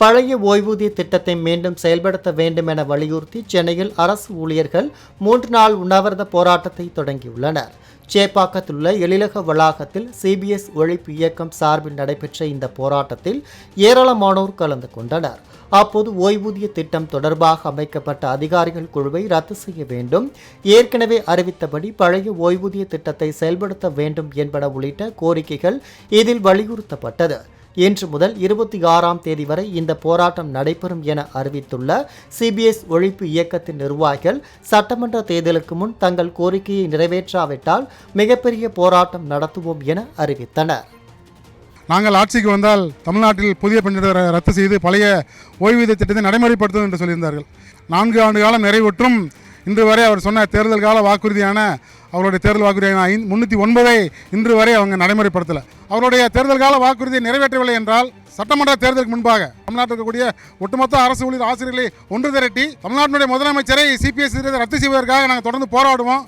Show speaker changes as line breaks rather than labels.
பழைய ஓய்வூதிய திட்டத்தை மீண்டும் செயல்படுத்த வேண்டும் என வலியுறுத்தி சென்னையில் அரசு ஊழியர்கள் 3 நாள் உண்ணாவிரத போராட்டத்தை தொடங்கியுள்ளனர். சேப்பாக்கத்தில் உள்ள எழிலக வளாகத்தில் சிபிஎஸ் ஒழிப்பு இயக்கம் சார்பில் நடைபெற்ற இந்த போராட்டத்தில் ஏராளமானோர் கலந்து கொண்டனர். அப்போது ஓய்வூதிய திட்டம் தொடர்பாக அமைக்கப்பட்ட அதிகாரிகள் குழுவை ரத்து செய்ய வேண்டும், ஏற்கனவே அறிவித்தபடி பழைய ஓய்வூதிய திட்டத்தை செயல்படுத்த வேண்டும் என்பன உள்ளிட்ட கோரிக்கைகள் இதில் வலியுறுத்தப்பட்டது. இன்று முதல் 26ஆம் தேதி வரை இந்த போராட்டம் நடைபெறும் என அறிவித்துள்ள சிபிஎஸ் ஒழிப்பு இயக்கத்தின் நிர்வாகிகள், சட்டமன்ற தேர்தலுக்கு முன் தங்கள் கோரிக்கையை நிறைவேற்றாவிட்டால் மிகப்பெரிய போராட்டம் நடத்துவோம் என அறிவித்தனர்.
நாங்கள் ஆட்சிக்கு வந்தால் தமிழ்நாட்டில் புதிய பென்ஷனை ரத்து செய்து பழைய ஓய்வூதிய திட்டத்தை நடைமுறைப்படுத்தும் என்று சொல்லியிருந்தார்கள். 4 ஆண்டு காலம் நிறைவுற்றும் இன்று வரை அவர் சொன்ன தேர்தல் கால வாக்குறுதியான அவருடைய தேர்தல் வாக்குறுதியான 309 இன்று வரை அவங்க நடைமுறைப்படுத்தலை. அவருடைய தேர்தல் கால வாக்குறுதியை நிறைவேற்றவில்லை என்றால் சட்டமன்ற தேர்தலுக்கு முன்பாக தமிழ்நாட்டில் இருக்கக்கூடிய ஒட்டுமொத்த அரசு ஊழியர் ஆசிரியர்களை ஒன்று திரட்டி தமிழ்நாட்டினுடைய முதலமைச்சரை சிபிஎஸ் ரத்து செய்வதற்காக நாங்கள் தொடர்ந்து போராடுவோம்.